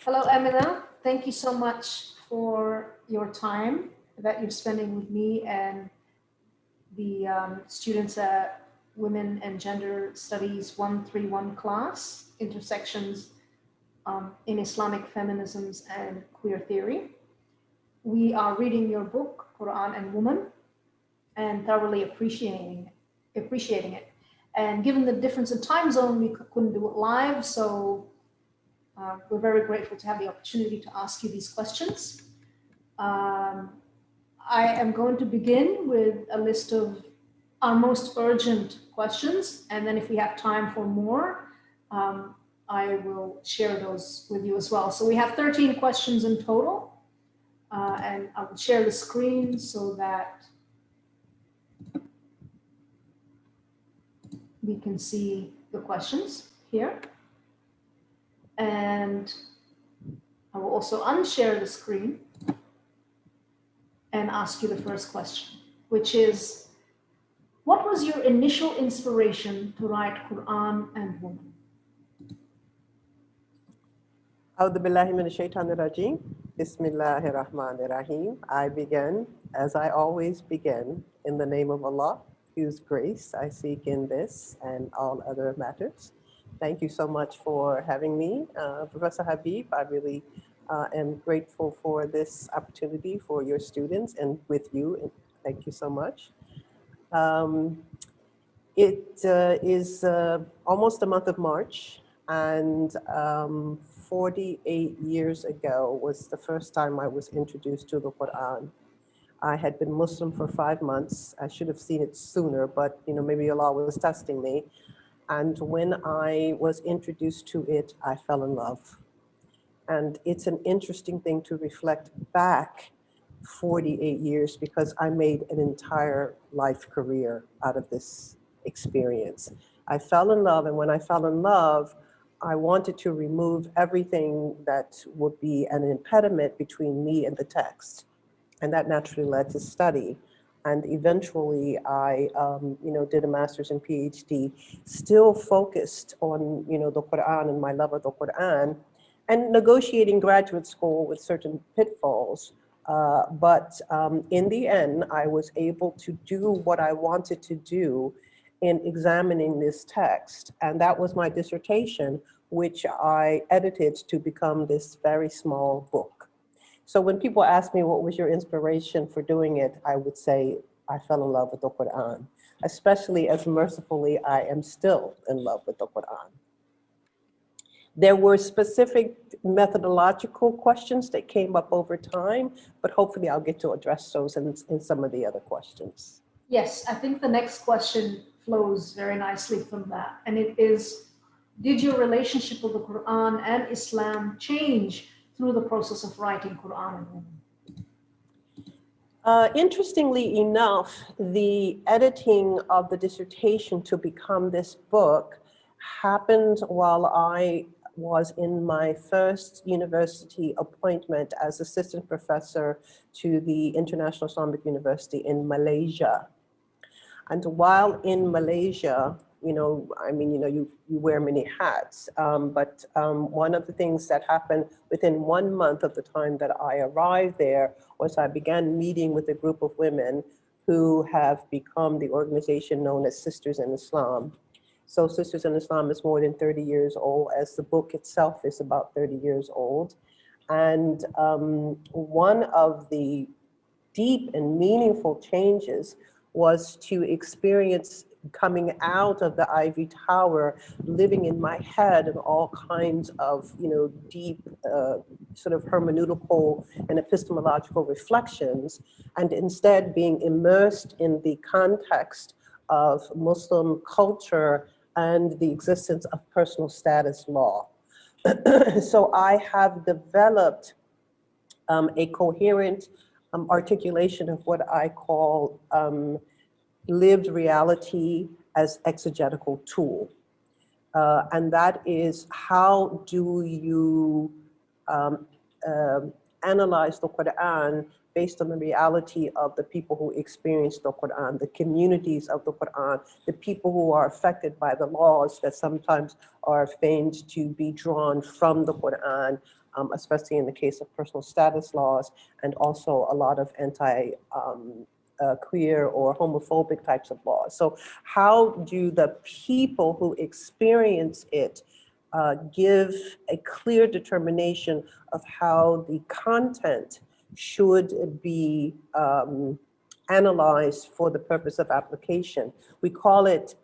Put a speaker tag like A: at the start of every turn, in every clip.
A: Hello, Amina. Thank you so much for your time that you're spending with me and the students at Women and Gender Studies 131 class, Intersections in Islamic Feminisms and Queer Theory. We are reading your book, Quran and Woman, and thoroughly appreciating it. And given the difference in time zone, we couldn't do it live, so we're very grateful to have the opportunity to ask you these questions. Um, I am going to begin with a list of our most urgent questions, and then if we have time for more, um, I will share those with you as well. So we have 13 questions in total, and I will share the screen so that we can see the questions here. And I will also unshare the screen and ask you the first question, which is, what was your initial inspiration to write Quran and Woman?
B: A'udhu billahi minash shaitanir rajeem. Bismillahir rahmanir rahim. I begin, as I always begin, in the name of Allah, whose grace I seek in this and all other matters. Thank you so much for having me, Professor Habib. I really am grateful for this opportunity for your students and with you. And thank you so much. It is almost the month of March, and 48 years ago was the first time I was introduced to the Quran. I had been Muslim for 5 months. I should have seen it sooner, but maybe Allah was testing me. And when I was introduced to it, I fell in love. And it's an interesting thing to reflect back 48 years because I made an entire life career out of this experience. I fell in love, and when I fell in love, I wanted to remove everything that would be an impediment between me and the text. And that naturally led to study. And eventually I did a master's and PhD, still focused on the Quran and my love of the Quran, and negotiating graduate school with certain pitfalls. But in the end, I was able to do what I wanted to do in examining this text. And that was my dissertation, which I edited to become this very small book. So when people ask me what was your inspiration for doing it, I would say I fell in love with the Quran, especially as mercifully I am still in love with the Quran. There were specific methodological questions that came up over time, but hopefully I'll get to address those in some of the other questions.
A: Yes, I think the next question flows very nicely from that. And it is, did your relationship with the Quran and Islam change through the process of writing Quran and Woman?
B: Interestingly enough, the editing of the dissertation to become this book happened while I was in my first university appointment as assistant professor to the International Islamic University in Malaysia. And while in Malaysia, you wear many hats, but one of the things that happened within 1 month of the time that I arrived there was I began meeting with a group of women who have become the organization known as Sisters in Islam. So Sisters in Islam is more than 30 years old, as the book itself is about 30 years old. And one of the deep and meaningful changes was to experience coming out of the ivory tower, living in my head and all kinds of, deep sort of hermeneutical and epistemological reflections, and instead being immersed in the context of Muslim culture and the existence of personal status law. So I have developed a coherent articulation of what I call lived reality as exegetical tool. And that is, how do you analyze the Quran based on the reality of the people who experience the Quran, the communities of the Quran, the people who are affected by the laws that sometimes are feigned to be drawn from the Quran, especially in the case of personal status laws, and also a lot of queer or homophobic types of laws. So how do the people who experience it give a clear determination of how the content should be analyzed for the purpose of application? We call it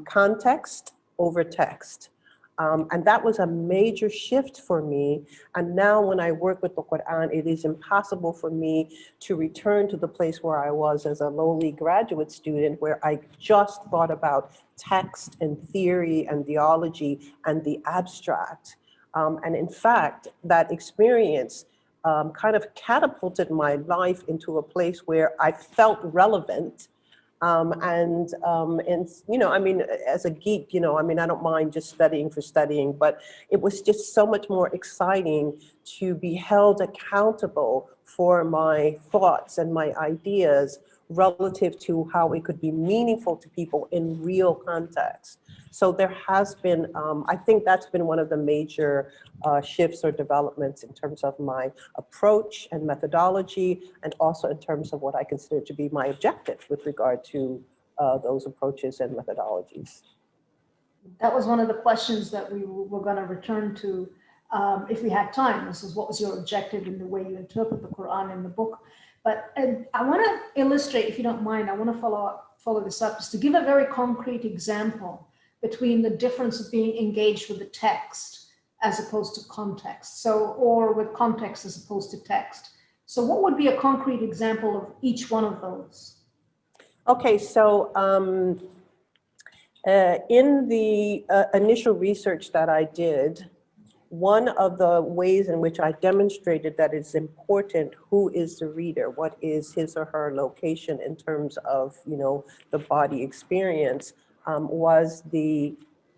B: context over text. And that was a major shift for me. And now when I work with the Quran, it is impossible for me to return to the place where I was as a lowly graduate student, where I just thought about text and theory and theology and the abstract. And in fact, that experience kind of catapulted my life into a place where I felt relevant. And you know, I mean, as a geek, you know, I mean, I don't mind just studying for studying, but it was just so much more exciting to be held accountable for my thoughts and my ideas relative to how it could be meaningful to people in real context. So there has been, I think that's been one of the major shifts or developments in terms of my approach and methodology, and also in terms of what I consider to be my objective with regard to those approaches and methodologies.
A: That was one of the questions that we were going to return to if we had time. This is what was your objective in the way you interpret the Quran in the book. But I want to illustrate, if you don't mind, I want to follow this up, is to give a very concrete example between the difference of being engaged with the text as opposed to context. So, or with context as opposed to text. So what would be a concrete example of each one of those?
B: Okay, so in the initial research that I did, one of the ways in which I demonstrated that it's important who is the reader, what is his or her location in terms of, you know, the body experience, was the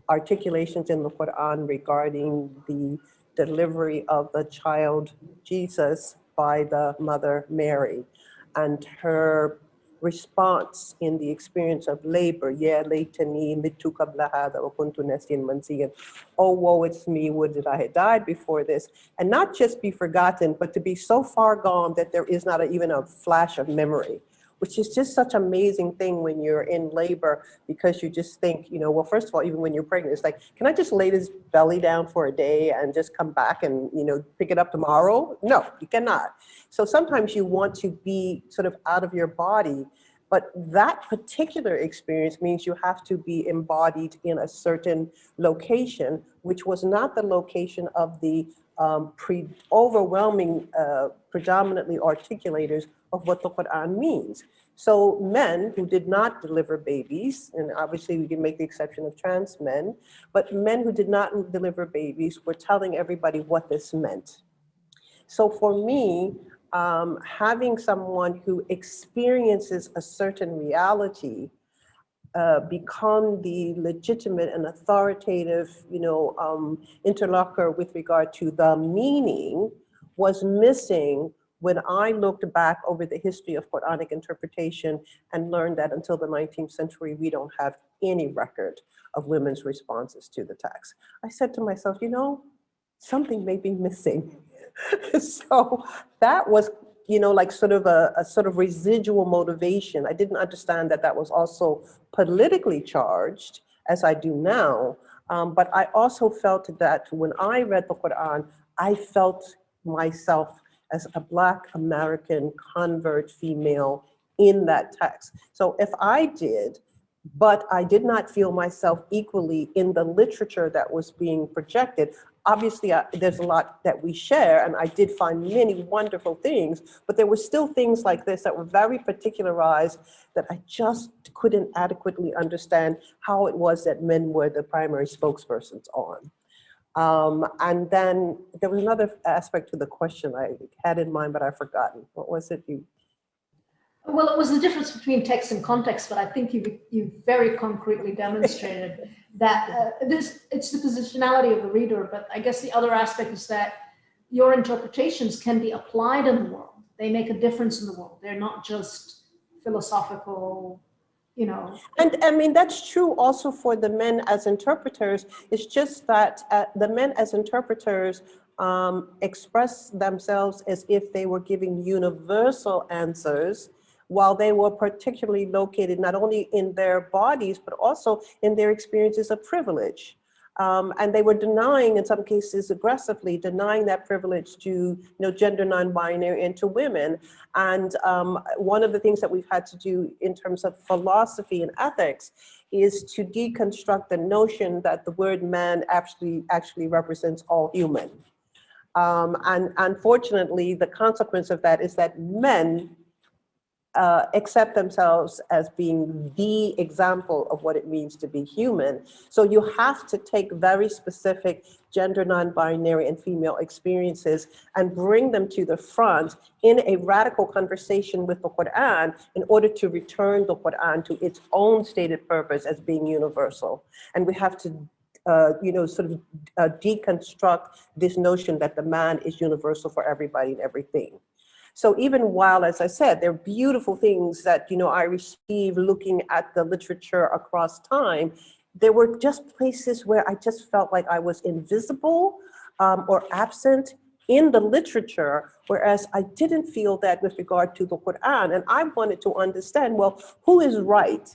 B: articulations in the Quran regarding the delivery of the child Jesus by the mother Mary, and her response in the experience of labor. Ya laytani mittu qabla hadha wa kuntu nasiyan mansiyan. Oh, woe it's me, would that I had died before this. And not just be forgotten, but to be so far gone that there is not even a flash of memory, which is just such an amazing thing when you're in labor, because you just think, you know, well, first of all, even when you're pregnant, it's like, can I just lay this belly down for a day and just come back and, you know, pick it up tomorrow? No, you cannot. So sometimes you want to be sort of out of your body, but that particular experience means you have to be embodied in a certain location, which was not the location of the overwhelming, predominantly articulators of what the Quran means. So men who did not deliver babies, and obviously we can make the exception of trans men, but men who did not deliver babies were telling everybody what this meant. So for me, having someone who experiences a certain reality become the legitimate and authoritative, you know, interlocutor with regard to the meaning was missing when I looked back over the history of Quranic interpretation and learned that until the 19th century, we don't have any record of women's responses to the text. I said to myself, you know, something may be missing. So that was, you know, like sort of a sort of residual motivation. I didn't understand that that was also politically charged, as I do now. But I also felt that when I read the Quran, I felt myself as a Black American convert female in that text. So if I did, but I did not feel myself equally in the literature that was being projected. Obviously, there's a lot that we share, and I did find many wonderful things, but there were still things like this that were very particularized that I just couldn't adequately understand how it was that men were the primary spokespersons on. And then there was another aspect to the question I had in mind, but I've forgotten. What was it?
A: Well, it was the difference between text and context, but I think you very concretely demonstrated that it's the positionality of the reader. But I guess the other aspect is that your interpretations can be applied in the world. They make a difference in the world. They're not just philosophical, you know.
B: And I mean, that's true also for the men as interpreters. It's just that the men as interpreters express themselves as if they were giving universal answers, while they were particularly located not only in their bodies, but also in their experiences of privilege. And they were denying, in some cases aggressively, denying that privilege to gender non-binary and to women. And one of the things that we've had to do in terms of philosophy and ethics is to deconstruct the notion that the word man actually represents all human. And unfortunately, the consequence of that is that men accept themselves as being the example of what it means to be human. So you have to take very specific gender non-binary and female experiences and bring them to the front in a radical conversation with the Quran in order to return the Quran to its own stated purpose as being universal. And we have to deconstruct this notion that the man is universal for everybody and everything. So even while, as I said, there are beautiful things that I receive looking at the literature across time, there were just places where I just felt like I was invisible or absent in the literature, whereas I didn't feel that with regard to the Quran. And I wanted to understand, well, who is right?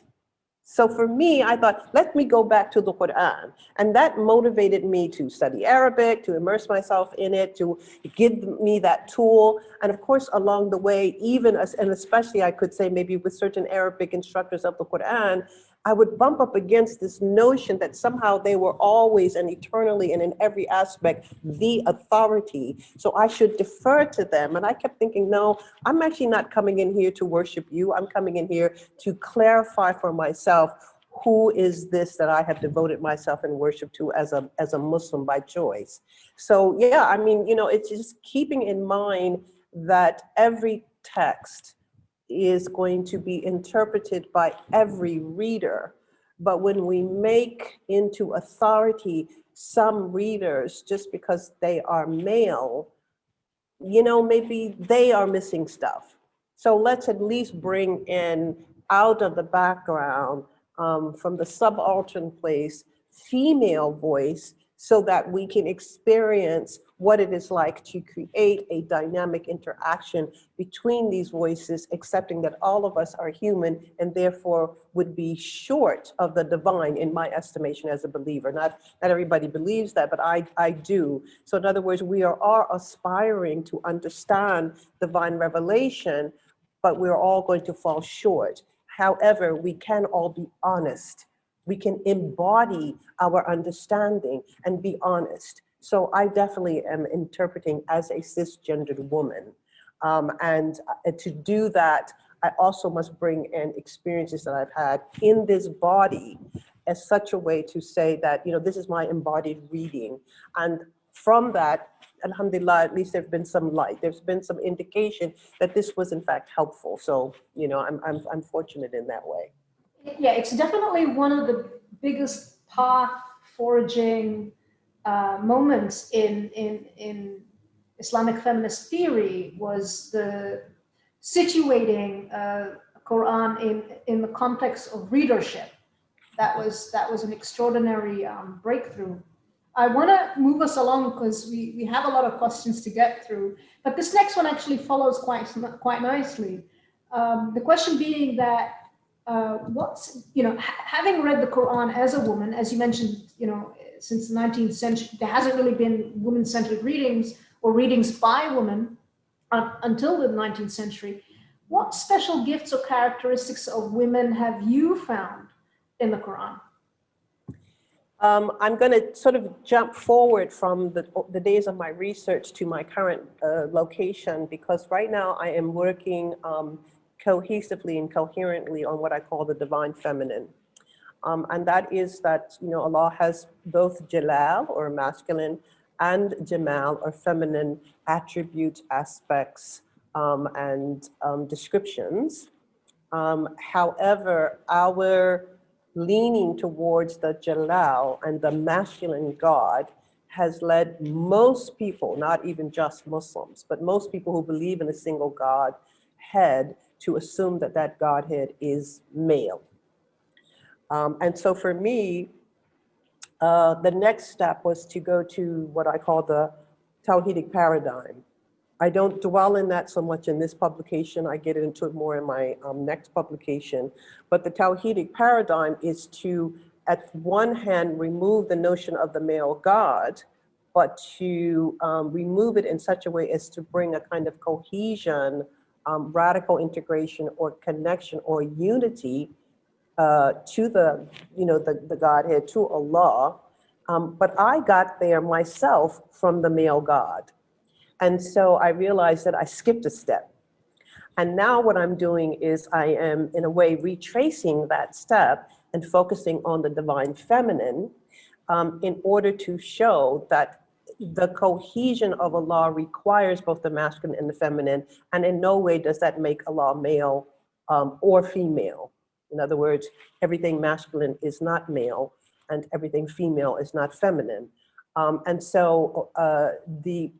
B: So for me, I thought, let me go back to the Quran. And that motivated me to study Arabic, to immerse myself in it, to give me that tool. And of course, along the way, and especially I could say maybe with certain Arabic instructors of the Quran, I would bump up against this notion that somehow they were always and eternally and in every aspect the authority. So I should defer to them. And I kept thinking, no, I'm actually not coming in here to worship you. I'm coming in here to clarify for myself who is this that I have devoted myself and worship to as a Muslim by choice. So yeah, I mean, it's just keeping in mind that every text is going to be interpreted by every reader. But when we make into authority some readers just because they are male, maybe they are missing stuff. So let's at least bring in out of the background, from the subaltern place, female voice, so that we can experience what it is like to create a dynamic interaction between these voices, accepting that all of us are human and therefore would be short of the divine, in my estimation as a believer. Not everybody believes that, but I do. So in other words, we are aspiring to understand divine revelation, but we're all going to fall short. However, we can all be honest. We can embody our understanding and be honest. So I definitely am interpreting as a cisgendered woman. And to do that, I also must bring in experiences that I've had in this body as such a way to say that, this is my embodied reading. And from that, alhamdulillah, at least there's been some light. There's been some indication that this was in fact helpful. So, I'm fortunate in that way.
A: Yeah, it's definitely one of the biggest path forging moments in Islamic feminist theory was the situating Quran in the context of readership. That was an extraordinary breakthrough. I want to move us along because we have a lot of questions to get through, but this next one actually follows quite nicely. The question being that having read the Quran as a woman, as you mentioned, since the 19th century, there hasn't really been women-centered readings or readings by women until the 19th century. What special gifts or characteristics of women have you found in the Quran?
B: I'm going to sort of jump forward from the days of my research to my current location, because right now I am working cohesively and coherently on what I call the divine feminine. And that is that, Allah has both Jalal, or masculine, and Jamal, or feminine, attributes, aspects, and descriptions. However, our leaning towards the Jalal and the masculine God has led most people, not even just Muslims, but most people who believe in a single Godhead, to assume that that Godhead is male. And so for me, the next step was to go to what I call the Tawhidic paradigm. I don't dwell in that so much in this publication. I get into it more in my next publication. But the Tawhidic paradigm is to, at one hand, remove the notion of the male God, but to remove it in such a way as to bring a kind of cohesion, radical integration or connection or unity to the, the Godhead, to Allah. But I got there myself from the male God. And so I realized that I skipped a step. And now what I'm doing is I am, in a way, retracing that step and focusing on the divine feminine in order to show that the cohesion of Allah requires both the masculine and the feminine, and in no way does that make Allah male or female. In other words, everything masculine is not male, and everything female is not feminine. And so the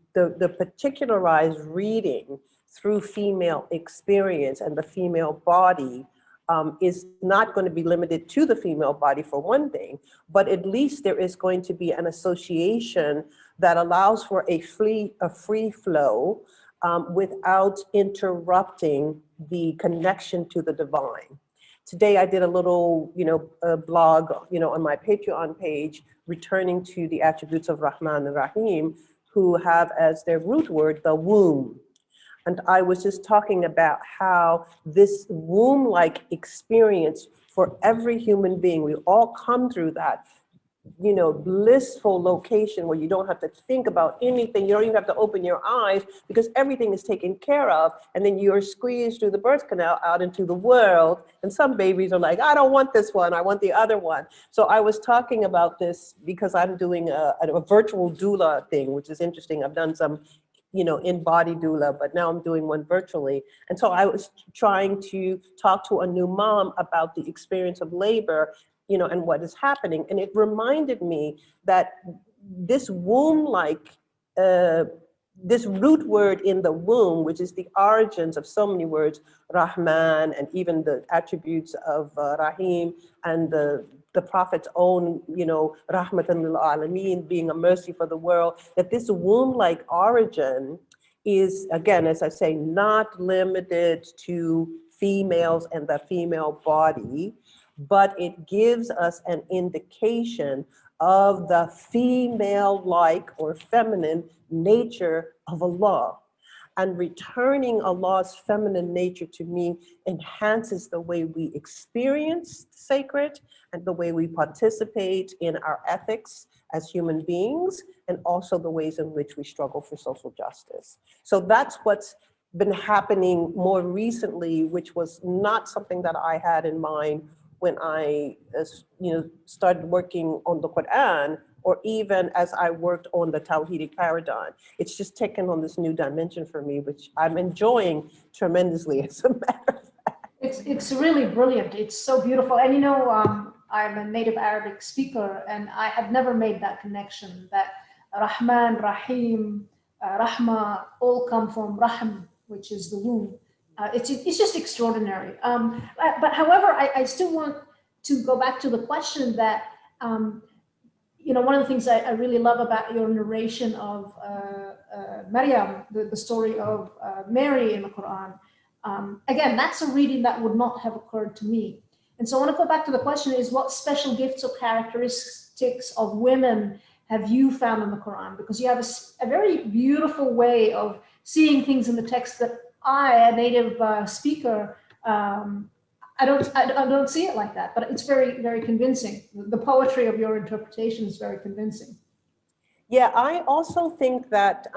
B: particularized reading through female experience and the female body is not going to be limited to the female body for one thing, but at least there is going to be an association that allows for a free flow without interrupting the connection to the divine. Today I did a little, blog, on my Patreon page, returning to the attributes of Rahman and Rahim, who have as their root word the womb. And I was just talking about how this womb-like experience for every human being, we all come through that, blissful location where you don't have to think about anything. You don't even have to open your eyes because everything is taken care of. And then you're squeezed through the birth canal out into the world. And some babies are like, I don't want this one, I want the other one. So I was talking about this because I'm doing a virtual doula thing, which is interesting. I've done some in-body doula, but now I'm doing one virtually. And so I was trying to talk to a new mom about the experience of labor, and what is happening. And it reminded me that this womb-like, this root word in the womb, which is the origins of so many words, Rahman, and even the attributes of Rahim, and the Prophet's own, Rahmatan lil Alameen, being a mercy for the world, that this womb-like origin is, again, as I say, not limited to females and the female body, but it gives us an indication of the female-like or feminine nature of Allah. And returning Allah's feminine nature to me enhances the way we experience sacred and the way we participate in our ethics as human beings, and also the ways in which we struggle for social justice. So that's what's been happening more recently, which was not something that I had in mind when I started working on the Quran, or even as I worked on the Tawhidic paradigm. It's just taken on this new dimension for me, which I'm enjoying tremendously, as a matter of fact.
A: It's really brilliant. It's so beautiful. And I'm a native Arabic speaker, and I had never made that connection, that Rahman, Rahim, Rahma all come from Rahm, which is the womb. It's just extraordinary. But however, I still want to go back to the question that, one of the things I really love about your narration of Maryam, the story of Mary in the Quran. Again, that's a reading that would not have occurred to me. And so I want to go back to the question is, what special gifts or characteristics of women have you found in the Quran? Because you have a very beautiful way of seeing things in the text that I, a native speaker, I don't see it like that, but it's very, very convincing. The poetry of your interpretation is very convincing.
B: Yeah, I also think that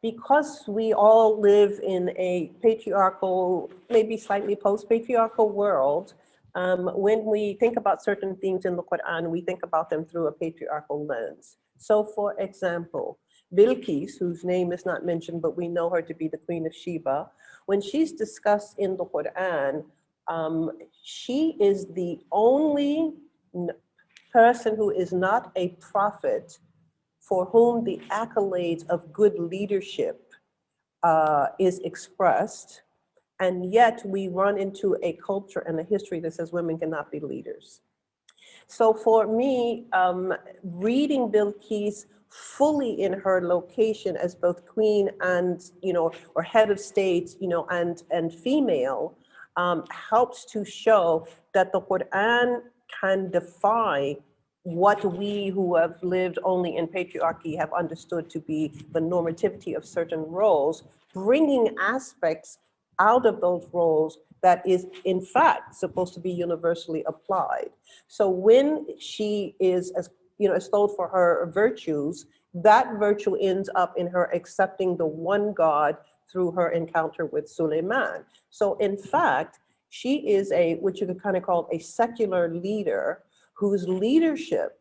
B: because we all live in a patriarchal, maybe slightly post-patriarchal world, when we think about certain things in the Quran, we think about them through a patriarchal lens. So for example, Bilqis, whose name is not mentioned, but we know her to be the Queen of Sheba, when she's discussed in the Quran, she is the only person who is not a prophet for whom the accolades of good leadership is expressed. And yet we run into a culture and a history that says women cannot be leaders. So for me, reading Bilqis fully in her location as both queen and, or head of state, and female, helps to show that the Quran can defy what we who have lived only in patriarchy have understood to be the normativity of certain roles, bringing aspects out of those roles that is in fact supposed to be universally applied. So when she is, as is told for her virtues, that virtue ends up in her accepting the one God through her encounter with Suleiman. So in fact, she is what you could kind of call a secular leader whose leadership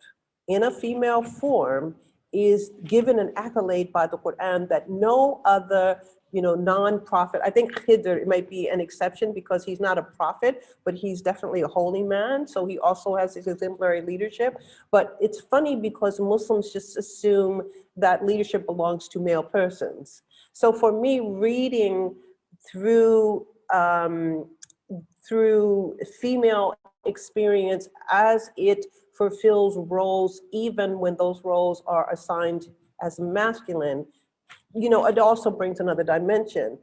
B: in a female form is given an accolade by the Quran that no other non-prophet. I think Khidr might be an exception because he's not a prophet, but he's definitely a holy man. So he also has his exemplary leadership. But it's funny because Muslims just assume that leadership belongs to male persons. So for me, reading through female experience as it fulfills roles, even when those roles are assigned as masculine, it also brings another dimension.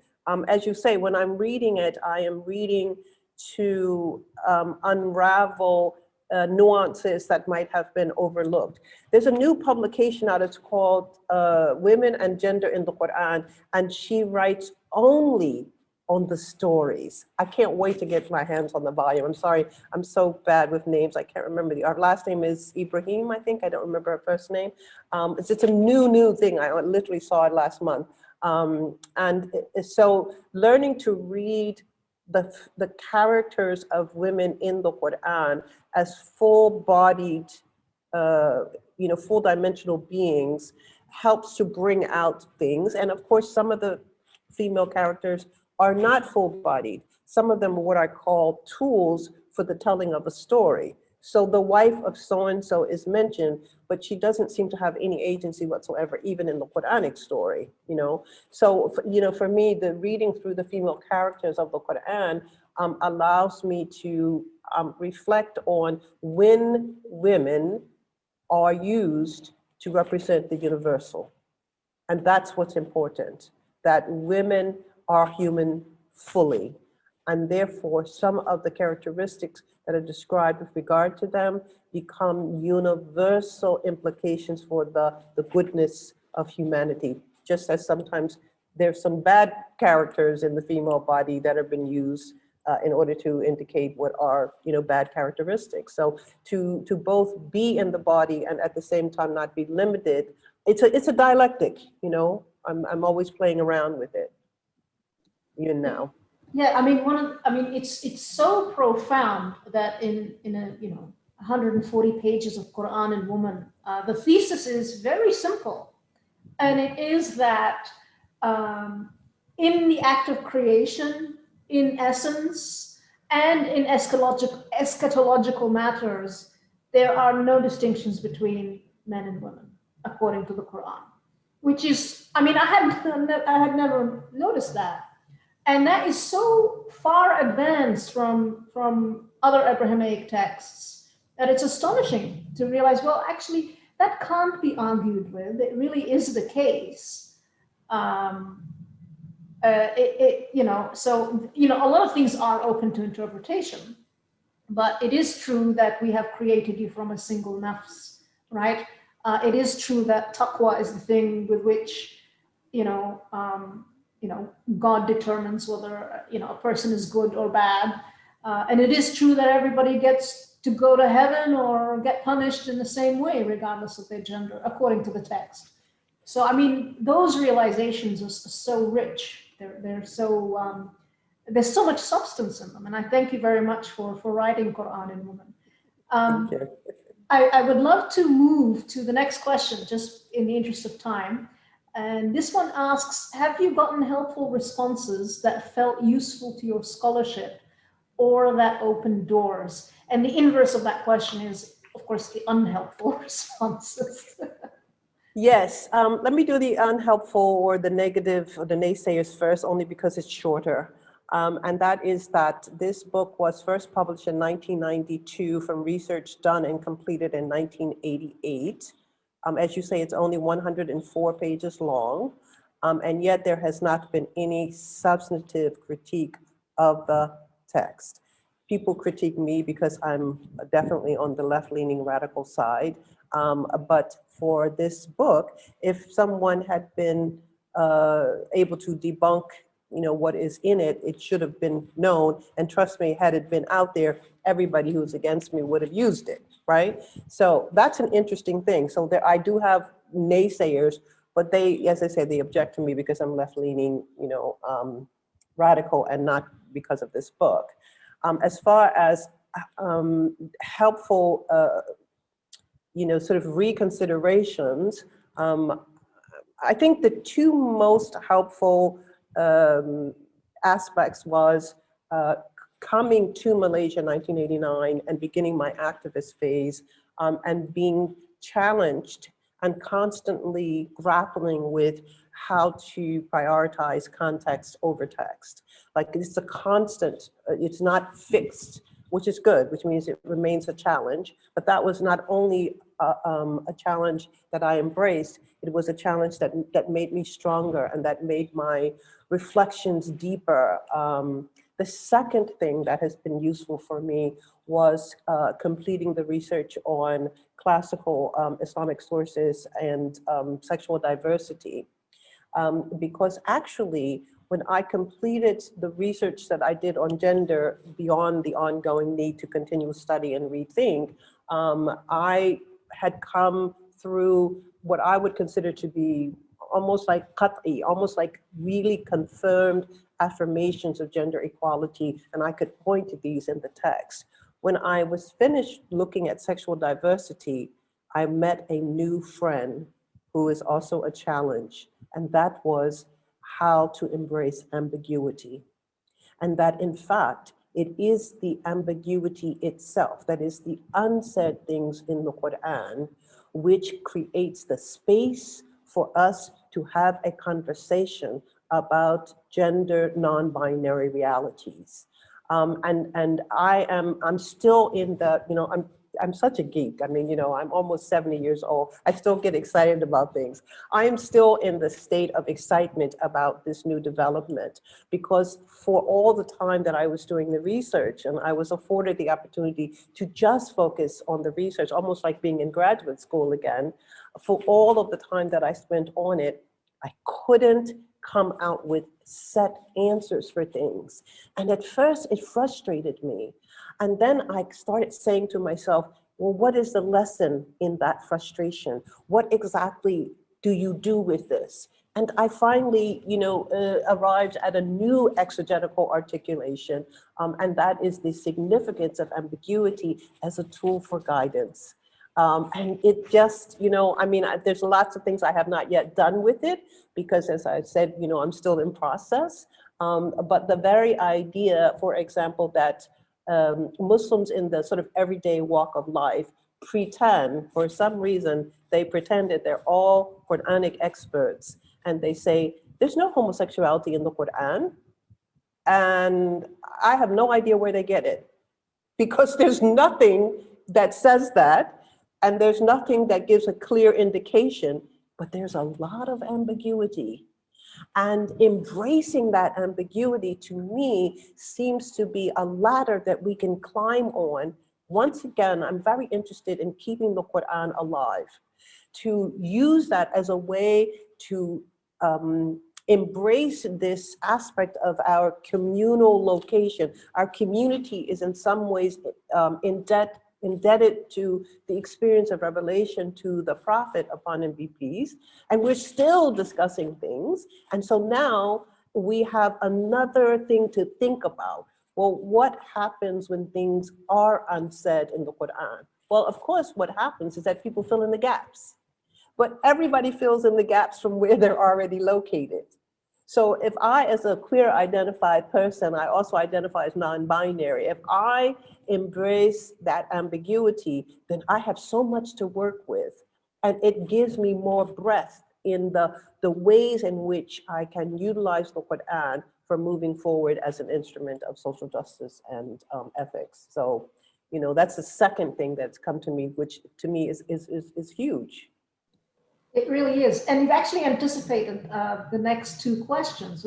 B: As you say, when I'm reading it, I am reading to unravel nuances that might have been overlooked. There's a new publication out, it's called Women and Gender in the Quran, and she writes only on the stories. I can't wait to get my hands on the volume. I'm sorry, I'm so bad with names. I can't remember our last name is Ibrahim, I think. I don't remember her first name. It's a new thing. I literally saw it last month. So learning to read the characters of women in the Quran as full-bodied, full-dimensional beings helps to bring out things. And of course, some of the female characters are not full-bodied. Some of them are what I call tools for the telling of a story. So the wife of so-and-so is mentioned, but she doesn't seem to have any agency whatsoever, even in the Quranic story, So, for me, the reading through the female characters of the Quran allows me to reflect on when women are used to represent the universal. And that's what's important, that women are human fully. And therefore, some of the characteristics that are described with regard to them become universal implications for the goodness of humanity. Just as sometimes there's some bad characters in the female body that have been used in order to indicate what are bad characteristics. So to both be in the body and at the same time not be limited, it's a dialectic, I'm always playing around with it, even now.
A: Yeah, it's so profound that in a 140 pages of Quran and woman, the thesis is very simple, and it is that in the act of creation, in essence, and in eschatological matters, there are no distinctions between men and women, according to the Quran, which is, I had never noticed that. And that is so far advanced from other Abrahamic texts that it's astonishing to realize, well, actually, that can't be argued with. It really is the case. A lot of things are open to interpretation, but it is true that we have created you from a single nafs, right? It is true that taqwa is the thing with which, God determines whether a person is good or bad, and it is true that everybody gets to go to heaven or get punished in the same way, regardless of their gender, according to the text. So, those realizations are so rich. They're so there's so much substance in them, and I thank you very much for writing Quran in women.
B: Thank you.
A: I would love to move to the next question, just in the interest of time. And this one asks, have you gotten helpful responses that felt useful to your scholarship or that opened doors? And the inverse of that question is, of course, the unhelpful responses.
B: Yes, let me do the unhelpful or the negative or the naysayers first, only because it's shorter. And that is that this book was first published in 1992 from research done and completed in 1988. As you say, it's only 104 pages long, and yet there has not been any substantive critique of the text. People critique me because I'm definitely on the left-leaning radical side, but for this book, if someone had been able to debunk, what is in it, it should have been known. And trust me, had it been out there, everybody who's against me would have used it, right? So that's an interesting thing. So there, I do have naysayers, but they, as I said, they object to me because I'm left-leaning, radical, and not because of this book. As far as helpful, sort of reconsiderations, I think the two most helpful aspects was coming to Malaysia in 1989 and beginning my activist phase, and being challenged and constantly grappling with how to prioritize context over text. Like, it's a constant, it's not fixed, which is good, which means it remains a challenge. But that was not only a challenge that I embraced, it was a challenge that made me stronger and that made my reflections deeper. The second thing that has been useful for me was completing the research on classical Islamic sources and sexual diversity. Because actually, when I completed the research that I did on gender beyond the ongoing need to continue study and rethink, I had come through what I would consider to be almost like qat'i, almost like really confirmed affirmations of gender equality, and I could point to these in the text. When I was finished looking at sexual diversity, I met a new friend who is also a challenge, and that was how to embrace ambiguity. And that in fact, it is the ambiguity itself, that is the unsaid things in the Quran, which creates the space for us to have a conversation about gender non-binary realities. And I'm still in the, I'm such a geek. I mean, I'm almost 70 years old. I still get excited about things. I am still in the state of excitement about this new development, because for all the time that I was doing the research and I was afforded the opportunity to just focus on the research, almost like being in graduate school again, for all of the time that I spent on it, I couldn't come out with set answers for things. And at first it frustrated me. And then I started saying to myself, well, what is the lesson in that frustration? What exactly do you do with this? And I finally, arrived at a new exegetical articulation, and that is the significance of ambiguity as a tool for guidance. And it just, there's lots of things I have not yet done with it, because as I said, I'm still in process. But the very idea, for example, that Muslims in the sort of everyday walk of life pretend, for some reason, they pretend that they're all Quranic experts. And they say, there's no homosexuality in the Quran. And I have no idea where they get it, because there's nothing that says that. And there's nothing that gives a clear indication, but there's a lot of ambiguity. And embracing that ambiguity, to me, seems to be a ladder that we can climb on. Once again, I'm very interested in keeping the Quran alive, to use that as a way to embrace this aspect of our communal location. Our community is in some ways indebted to the experience of revelation to the Prophet, upon him be peace, and we're still discussing things. And so now we have another thing to think about. Well, what happens when things are unsaid in the Quran? Well, of course, what happens is that people fill in the gaps. But everybody fills in the gaps from where they're already located. So if I, as a queer identified person, I also identify as non-binary, if I embrace that ambiguity, then I have so much to work with. And it gives me more breadth in the ways in which I can utilize the Quran for moving forward as an instrument of social justice and ethics. So, that's the second thing that's come to me, which to me is huge.
A: It really is. And you've actually anticipated the next two questions,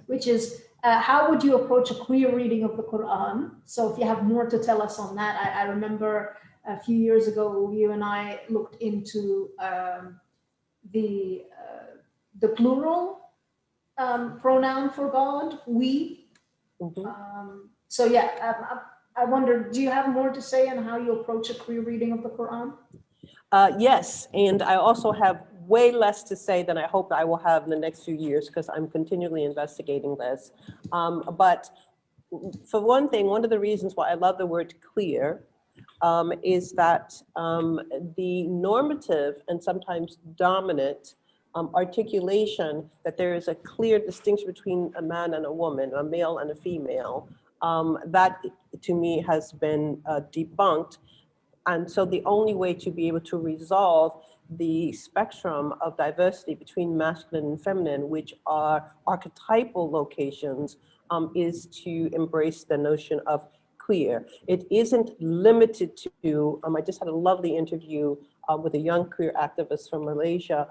A: which is how would you approach a queer reading of the Quran? So if you have more to tell us on that, I remember a few years ago, you and I looked into the, the plural pronoun for God, we.
B: Mhm.
A: So yeah, I wonder, do you have more to say on how you approach a queer reading of the Quran?
B: Yes, and I also have way less to say than I hope I will have in the next few years because I'm continually investigating this. But for one thing, one of the reasons why I love the word clear is that the normative and sometimes dominant articulation that there is a clear distinction between a man and a woman, a male and a female, that to me has been debunked. And so the only way to be able to resolve the spectrum of diversity between masculine and feminine, which are archetypal locations, is to embrace the notion of queer. It isn't limited to, I just had a lovely interview with a young queer activist from Malaysia.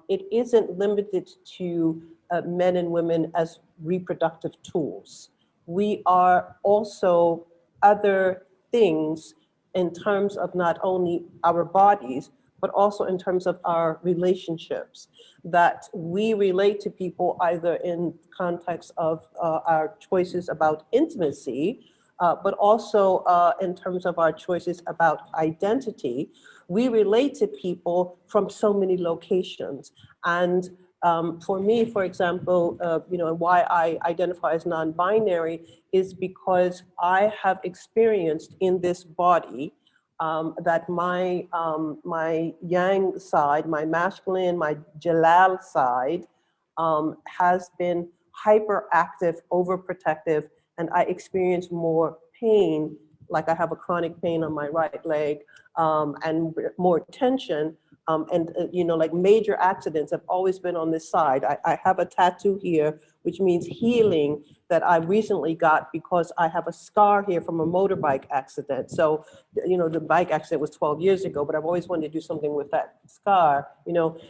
B: It isn't limited to men and women as reproductive tools. We are also other things in terms of not only our bodies, but also in terms of our relationships, that we relate to people either in context of our choices about intimacy, but also in terms of our choices about identity. We relate to people from so many locations. And for me, for example, why I identify as non-binary is because I have experienced in this body that my yang side, my masculine, my Jalal side, has been hyperactive, overprotective, and I experience more pain, like I have a chronic pain on my right leg, and more tension. Like major accidents have always been on this side. I have a tattoo here, which means healing, that I recently got because I have a scar here from a motorbike accident. So, the bike accident was 12 years ago, but I've always wanted to do something with that scar.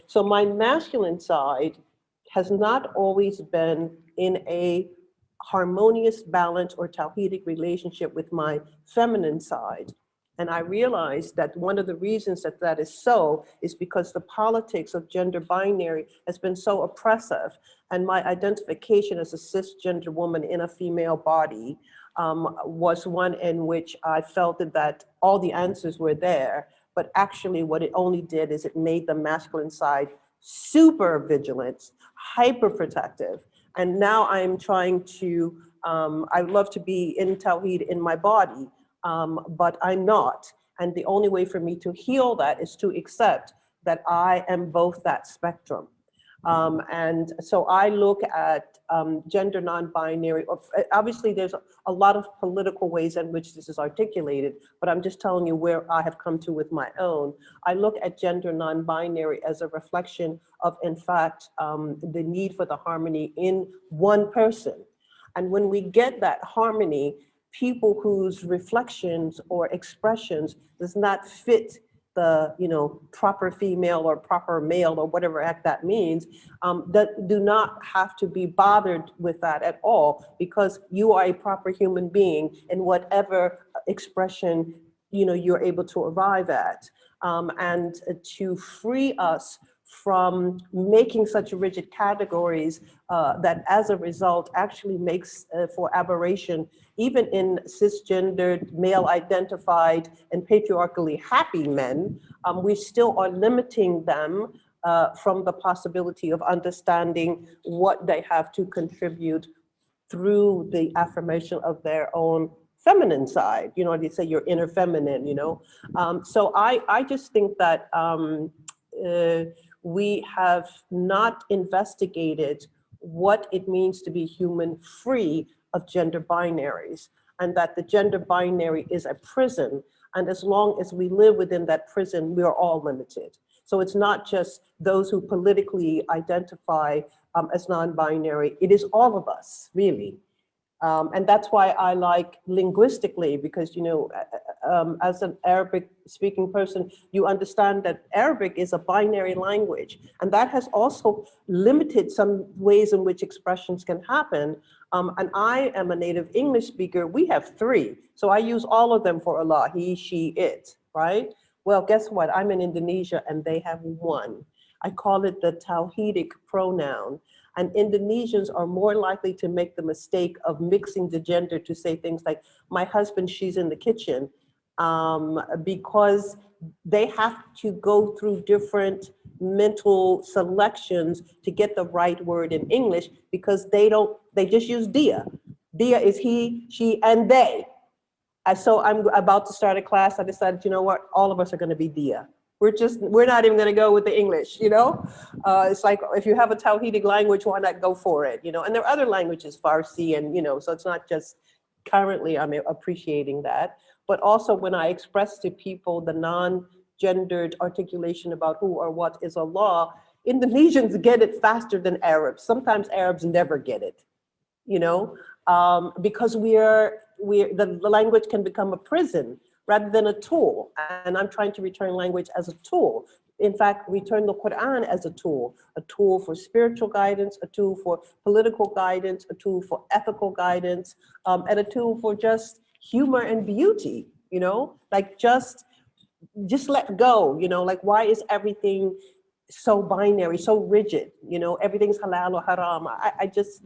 B: So my masculine side has not always been in a harmonious, balanced, or Tawhidic relationship with my feminine side. And I realized that one of the reasons that that is so is because the politics of gender binary has been so oppressive. And my identification as a cisgender woman in a female body was one in which I felt that all the answers were there. But actually, what it only did is it made the masculine side super vigilant, hyper protective. And now I'm trying to, I love to be in Tawhid in my body, but I'm not. And the only way for me to heal that is to accept that I am both that spectrum. And so I look at gender non-binary. Obviously, there's a lot of political ways in which this is articulated, but I'm just telling you where I have come to with my own. I look at gender non-binary as a reflection of, in fact, the need for the harmony in one person. And when we get that harmony, people whose reflections or expressions does not fit the proper female or proper male or whatever heck that means, that do not have to be bothered with that at all, because you are a proper human being in whatever expression you're able to arrive at, and to free us from making such rigid categories that as a result actually makes for aberration even in cisgendered, male identified, and patriarchally happy men. We still are limiting them from the possibility of understanding what they have to contribute through the affirmation of their own feminine side. They say your inner feminine. So I just think that we have not investigated what it means to be human free of gender binaries, and that the gender binary is a prison. And as long as we live within that prison, we are all limited. So it's not just those who politically identify as non-binary, it is all of us, really. And that's why I like linguistically, because, as an Arabic speaking person, you understand that Arabic is a binary language. And that has also limited some ways in which expressions can happen. And I am a native English speaker. We have three. So I use all of them for Allah, he, she, it, right? Well, guess what? I'm in Indonesia and they have one. I call it the Tawhidic pronoun. And Indonesians are more likely to make the mistake of mixing the gender to say things like, my husband, she's in the kitchen, because they have to go through different mental selections to get the right word in English, because they just use dia. Dia is he, she, and they. So I'm about to start a class. I decided, you know what, all of us are going to be dia. We're not even going to go with the English, It's like, if you have a Tawhidic language, why not go for it, And there are other languages, Farsi, and, so it's not just currently I'm appreciating that. But also when I express to people the non-gendered articulation about who or what is Allah, Indonesians get it faster than Arabs. Sometimes Arabs never get it, because the language can become a prison rather than a tool. And I'm trying to return language as a tool. In fact, return the Quran as a tool for spiritual guidance, a tool for political guidance, a tool for ethical guidance, and a tool for just humor and beauty, like just let go, like why is everything so binary, so rigid, everything's halal or haram. I just,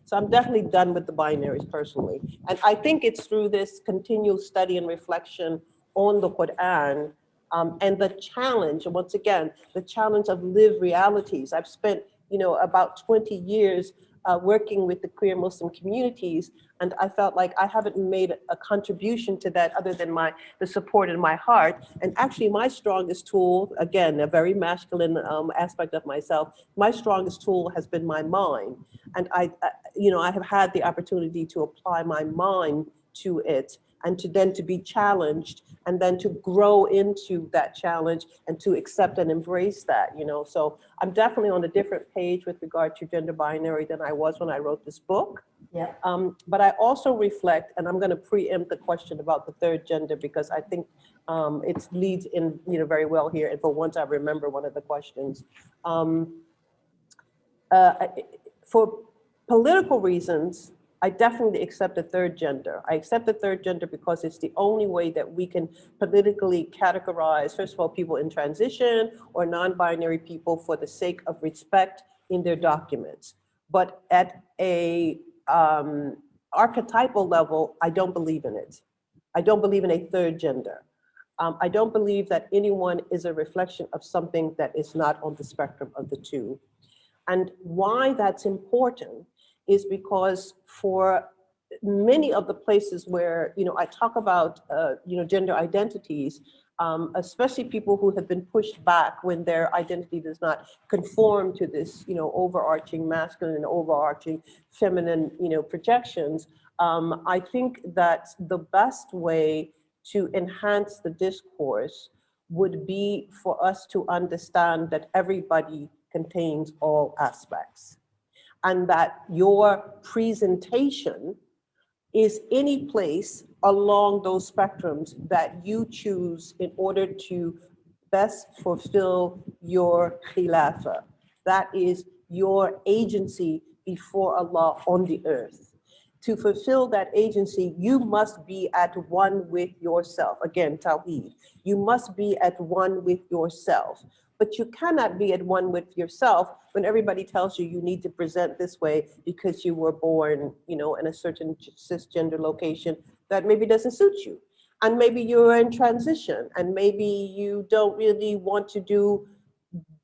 B: so I'm definitely done with the binaries personally. And I think it's through this continual study and reflection on the Quran, and the challenge, once again, the challenge of lived realities. I've spent, about 20 years working with the queer Muslim communities, and I felt like I haven't made a contribution to that other than the support in my heart. And actually my strongest tool, again, a very masculine aspect of myself, my strongest tool has been my mind. And I have had the opportunity to apply my mind to it, and to be challenged, and then to grow into that challenge and to accept and embrace that, So I'm definitely on a different page with regard to gender binary than I was when I wrote this book.
A: Yeah.
B: But I also reflect, and I'm going to preempt the question about the third gender, because I think it leads in, very well here. And for once, I remember one of the questions. For political reasons, I definitely accept the third gender. I accept the third gender because it's the only way that we can politically categorize, first of all, people in transition or non-binary people for the sake of respect in their documents. But at a archetypal level, I don't believe in it. I don't believe in a third gender. I don't believe that anyone is a reflection of something that is not on the spectrum of the two. And why that's important is because for many of the places where, I talk about, gender identities, especially people who have been pushed back when their identity does not conform to this, overarching masculine and overarching feminine, projections. I think that the best way to enhance the discourse would be for us to understand that everybody contains all aspects, and that your presentation is any place along those spectrums that you choose in order to best fulfill your khilafah. That is your agency before Allah on the earth. To fulfill that agency, you must be at one with yourself. Again, Tawheed. You must be at one with yourself. But you cannot be at one with yourself when everybody tells you you need to present this way because you were born, in a certain cisgender location that maybe doesn't suit you. And maybe you're in transition, and maybe you don't really want to do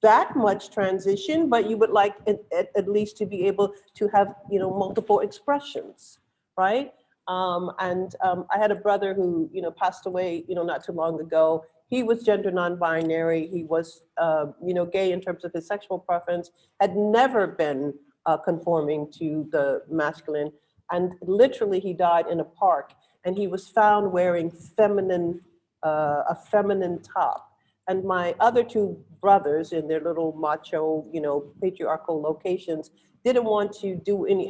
B: that much transition, but you would like at least to be able to have, multiple expressions, right? I had a brother who, passed away, not too long ago. He was gender non-binary. He was, gay in terms of his sexual preference, had never been conforming to the masculine. And literally he died in a park, and he was found wearing a feminine top. and my other two brothers in their little macho, patriarchal locations didn't want to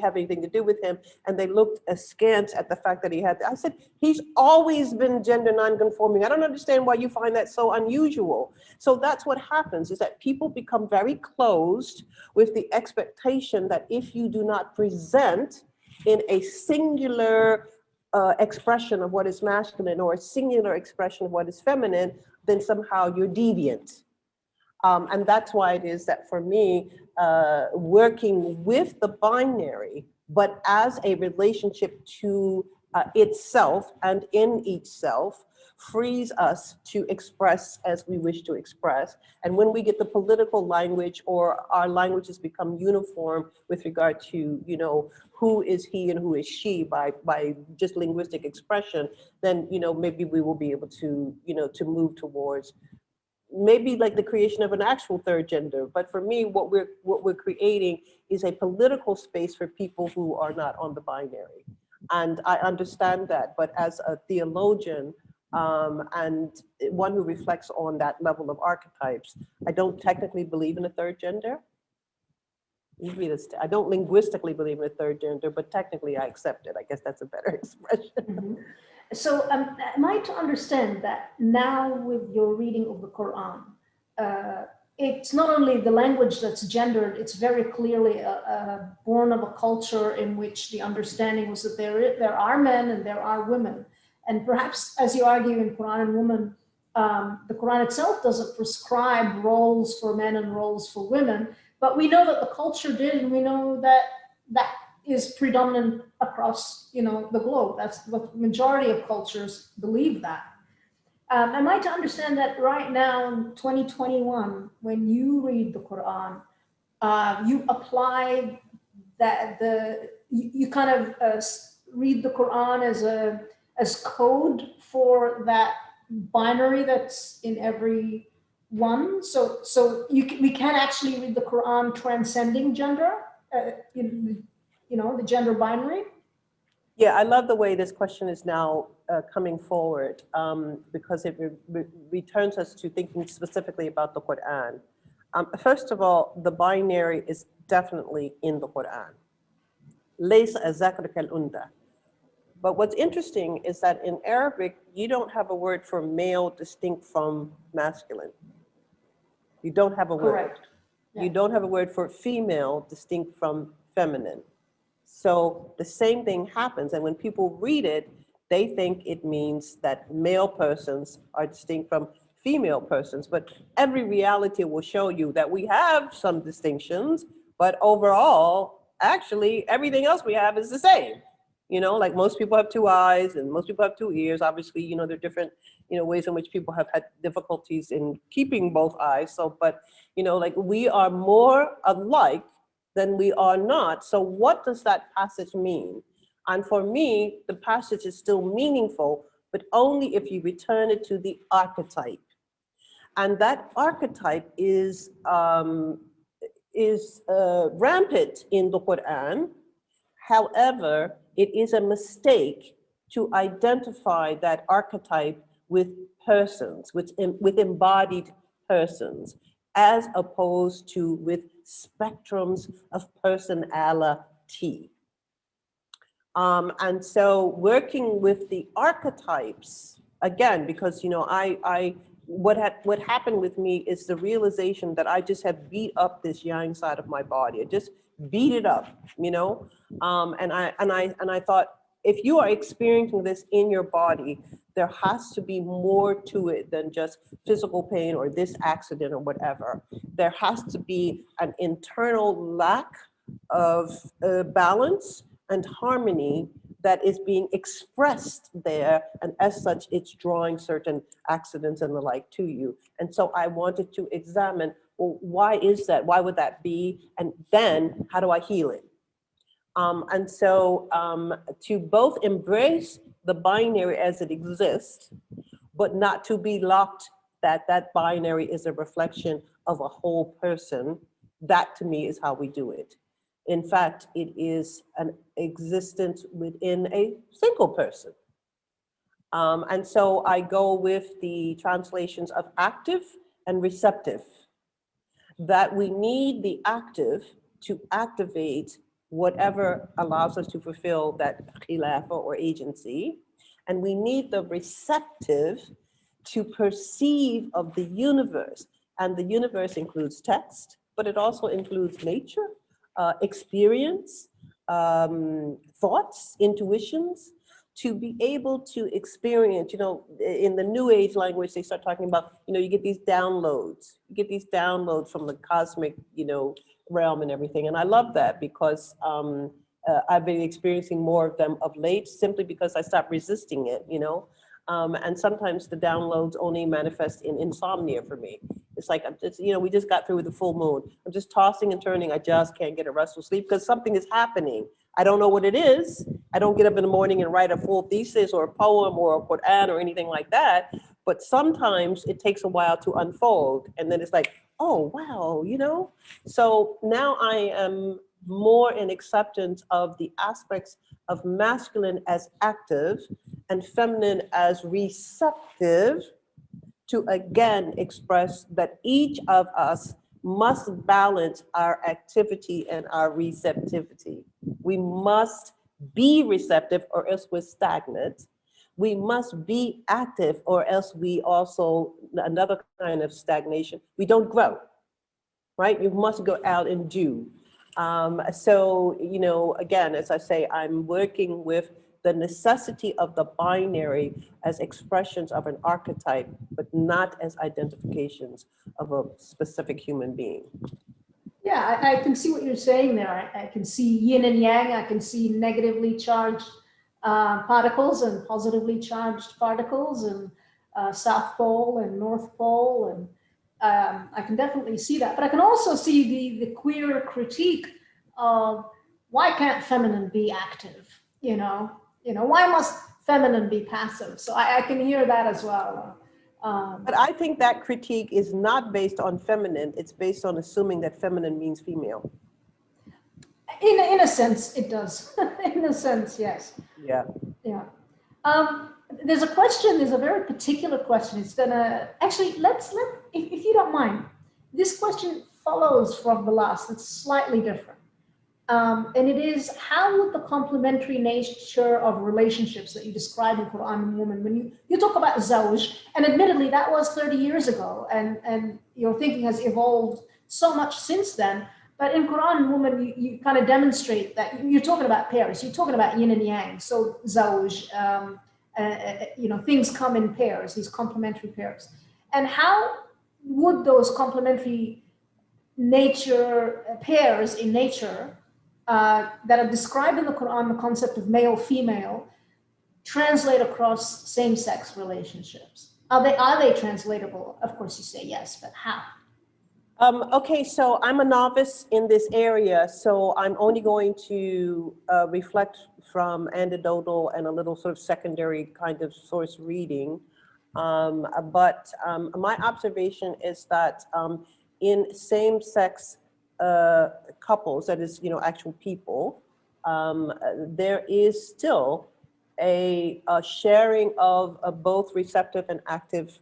B: have anything to do with him, and they looked askance at the fact that he had. I said, he's always been gender nonconforming. I don't understand why you find that so unusual. So that's what happens, is that people become very closed with the expectation that if you do not present in a singular expression of what is masculine or a singular expression of what is feminine, then somehow you're deviant. And that's why it is that for me, working with the binary, but as a relationship to itself and in each self, frees us to express as we wish to express. And when we get the political language, or our languages become uniform with regard to, who is he and who is she by just linguistic expression, then, maybe we will be able to, to move towards maybe like the creation of an actual third gender. But for me, what we're creating is a political space for people who are not on the binary. And I understand that, but as a theologian, and one who reflects on that level of archetypes, I don't technically believe in a third gender. I don't linguistically believe in a third gender, but technically I accept it. I guess that's a better expression.
A: Mm-hmm. So am I to understand that now with your reading of the Quran, it's not only the language that's gendered, it's very clearly born of a culture in which the understanding was that there are men and there are women. And perhaps, as you argue in Quran and Woman, the Quran itself doesn't prescribe roles for men and roles for women, but we know that the culture did, and we know that that is predominant across, the globe. That's what the majority of cultures believe that. Am I to understand that right now in 2021, when you read the Quran, you apply that you kind of read the Quran as code for that binary that's in every one. So we can actually read the Quran transcending gender, the gender binary.
B: Yeah, I love the way this question is now coming forward, because it returns us to thinking specifically about the Quran. First of all, the binary is definitely in the Quran. ليس الذكر كالأنثى. But what's interesting is that in Arabic, you don't have a word for male distinct from masculine. You don't have a word.
A: Correct. Yeah.
B: You don't have a word for female distinct from feminine. So the same thing happens. And when people read it, they think it means that male persons are distinct from female persons. But every reality will show you that we have some distinctions, but overall, actually, everything else we have is the same. Like most people have two eyes and most people have two ears. Obviously, there are different, ways in which people have had difficulties in keeping both eyes. So, but, like we are more alike than we are not. So what does that passage mean? And for me, the passage is still meaningful, but only if you return it to the archetype. And that archetype is rampant in the Quran. However, it is a mistake to identify that archetype with persons, with embodied persons, as opposed to with spectrums of personality. And so working with the archetypes, again, because what happened with me is the realization that I just have beat up this yang side of my body. I just beat it up, and I thought, if you are experiencing this in your body, there has to be more to it than just physical pain or this accident or whatever. There has to be an internal lack of balance and harmony that is being expressed there, and as such, it's drawing certain accidents and the like to you. And so I wanted to examine, well, why is that? Why would that be? And then how do I heal it? And so to both embrace the binary as it exists, but not to be locked that that binary is a reflection of a whole person, that to me is how we do it. In fact, it is an existence within a single person. And so I go with the translations of active and receptive, that we need the active to activate whatever allows us to fulfill that khilafa or agency. And we need the receptive to perceive of the universe. And the universe includes text, but it also includes nature, experience, thoughts, intuitions, to be able to experience, in the new age language, they start talking about, you get these downloads, from the cosmic, realm and everything. And I love that because I've been experiencing more of them of late, simply because I stopped resisting it, and sometimes the downloads only manifest in insomnia for me. It's like, I'm just, we just got through with the full moon. I'm just tossing and turning. I just can't get a restful sleep because something is happening. I don't know what it is. I don't get up in the morning and write a full thesis or a poem or a Quran or anything like that. But sometimes it takes a while to unfold. And then it's like, oh, wow, So now I am more in acceptance of the aspects of masculine as active and feminine as receptive, to again express that each of us must balance our activity and our receptivity. We must be receptive or else we're stagnant. We must be active or else we also, another kind of stagnation, we don't grow, right? You must go out and do. So, again, as I say, I'm working with the necessity of the binary as expressions of an archetype, but not as identifications of a specific human being.
A: Yeah, I can see what you're saying there. I can see yin and yang. I can see negatively charged particles and positively charged particles, and South Pole and North Pole, and I can definitely see that. But I can also see the queer critique of, why can't feminine be active? Why must feminine be passive? So I can hear that as well.
B: But I think that critique is not based on feminine. It's based on assuming that feminine means female.
A: In a sense, it does. In a sense, yes.
B: Yeah.
A: Yeah. There's a very particular question. It's gonna, actually, if you don't mind, this question follows from the last. It's slightly different. And it is, how would the complementary nature of relationships that you describe in Quran and Woman, when you talk about zawj, and admittedly that was 30 years ago, and your thinking has evolved so much since then, but in Quran and Woman, you kind of demonstrate that you're talking about pairs, you're talking about yin and yang, so zawj, things come in pairs, these complementary pairs. And how would those complementary pairs in nature that are described in the Quran, the concept of male-female, translate across same-sex relationships? Are they translatable? Of course, you say yes, but how?
B: Okay, so I'm a novice in this area, so I'm only going to reflect from anecdotal and a little sort of secondary kind of source reading. But my observation is that in same-sex couples, that is, actual people, there is still a sharing of both receptive and active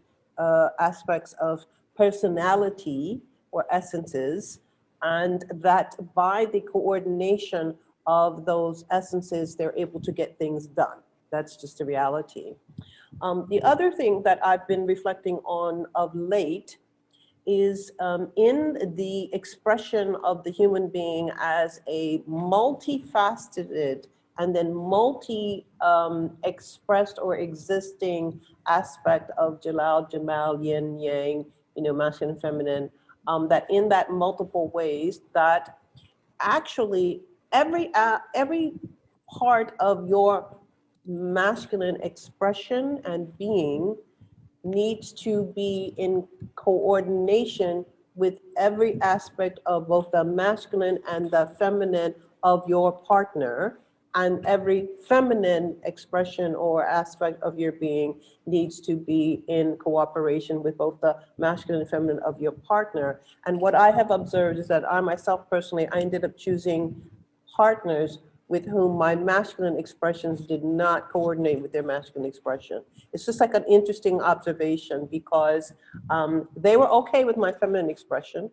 B: aspects of personality or essences, and that by the coordination of those essences, they're able to get things done. That's just a reality. The other thing that I've been reflecting on of late is in the expression of the human being as a multifaceted and then expressed or existing aspect of Jalal, Jamal, Yin, Yang, masculine, feminine, that in that multiple ways, that actually every part of your masculine expression and being needs to be in coordination with every aspect of both the masculine and the feminine of your partner, and every feminine expression or aspect of your being needs to be in cooperation with both the masculine and feminine of your partner. And what I have observed is that I myself personally, I ended up choosing partners with whom my masculine expressions did not coordinate with their masculine expression. It's just like an interesting observation because they were okay with my feminine expression,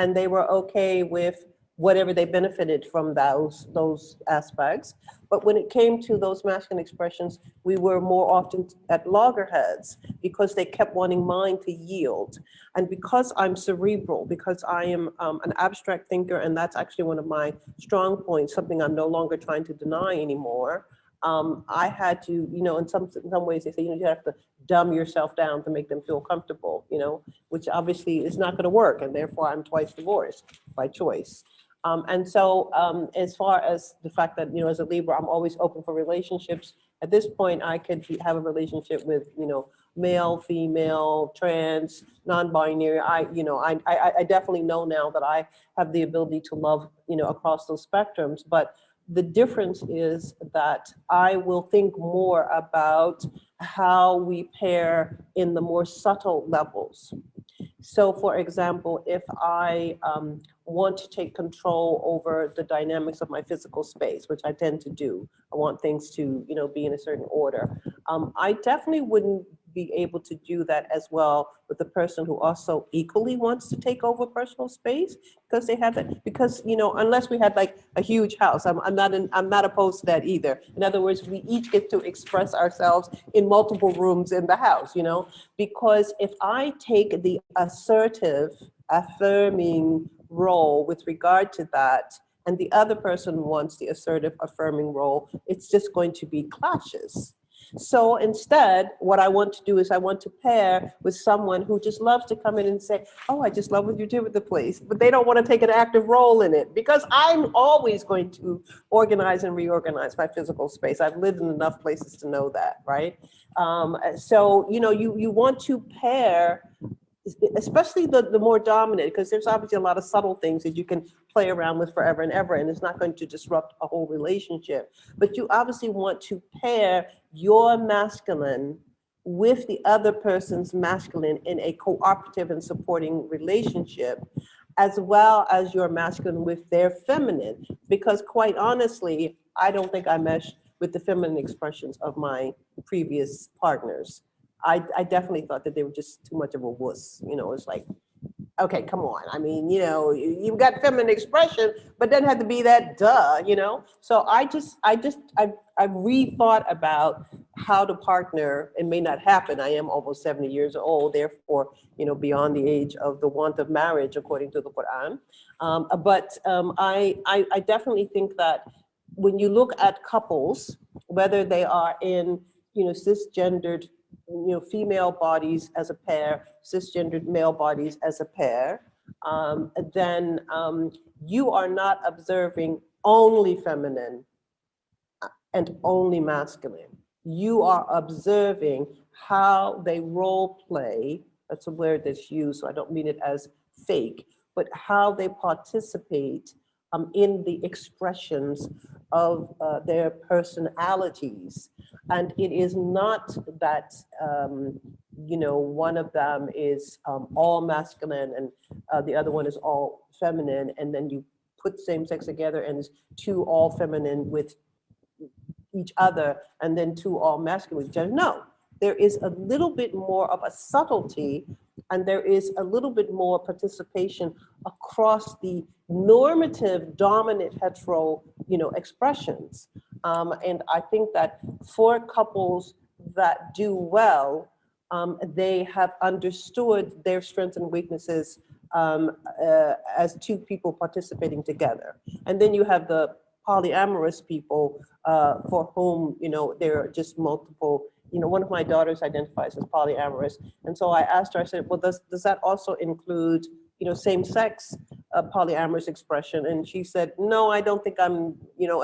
B: and they were okay with whatever they benefited from those aspects. But when it came to those masculine expressions, we were more often at loggerheads because they kept wanting mine to yield. And because I'm cerebral, because I am an abstract thinker, and that's actually one of my strong points, something I'm no longer trying to deny anymore. I had to, in some ways they say, you have to dumb yourself down to make them feel comfortable, which obviously is not going to work, and therefore I'm twice divorced by choice. And so as far as the fact that, as a Libra, I'm always open for relationships. At this point, I could have a relationship with, male, female, trans, non-binary. I definitely know now that I have the ability to love, across those spectrums. But the difference is that I will think more about how we pair in the more subtle levels. So for example, if I want to take control over the dynamics of my physical space, which I tend to do, I want things to, be in a certain order. I definitely wouldn't be able to do that as well with the person who also equally wants to take over personal space, because they have that, because, unless we had like a huge house, I'm not opposed to that either. In other words, we each get to express ourselves in multiple rooms in the house, because if I take the assertive, affirming role with regard to that, and the other person wants the assertive, affirming role, it's just going to be clashes. So instead, what I want to do is I want to pair with someone who just loves to come in and say, oh, I just love what you did with the place, but they don't want to take an active role in it, because I'm always going to organize and reorganize my physical space. I've lived in enough places to know that, right? So, you want to pair, especially the more dominant, because there's obviously a lot of subtle things that you can play around with forever and ever, and it's not going to disrupt a whole relationship. But you obviously want to pair your masculine with the other person's masculine in a cooperative and supporting relationship, as well as your masculine with their feminine. Because quite honestly, I don't think I mesh with the feminine expressions of my previous partners. I definitely thought that they were just too much of a wuss. It's like, okay, come on. I mean, you've got feminine expression, but doesn't have to be that So I rethought about how to partner. It may not happen. I am almost 70 years old, therefore, beyond the age of the want of marriage, according to the Quran. I definitely think that when you look at couples, whether they are in, cisgendered, female bodies as a pair, cisgendered male bodies as a pair, then you are not observing only feminine and only masculine. You are observing how they role play. That's a word that's used, so I don't mean it as fake, but how they participate in the expressions of their personalities. And it is not that, one of them is all masculine and the other one is all feminine, and then you put same sex together and it's two all feminine with each other, and then two all masculine with each other. No, there is a little bit more of a subtlety, and there is a little bit more participation across the normative dominant hetero, expressions. And I think that for couples that do well, they have understood their strengths and weaknesses as two people participating together. And then you have the polyamorous people for whom, there are just multiple, one of my daughters identifies as polyamorous. And so I asked her, I said, well, does that also include, same-sex polyamorous expression? And she said, no, I don't think I'm,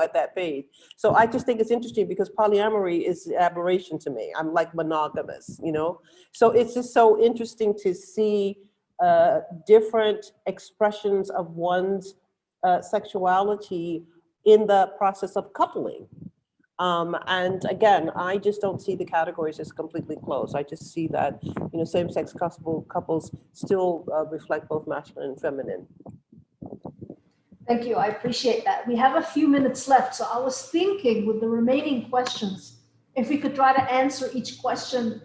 B: at that page. So I just think it's interesting because polyamory is aberration to me. I'm like monogamous, So it's just so interesting to see different expressions of one's sexuality in the process of coupling. And again, I just don't see the categories as completely closed. I just see that, same-sex couples still reflect both masculine and feminine.
A: Thank you. I appreciate that. We have a few minutes left. So I was thinking with the remaining questions, if we could try to answer each question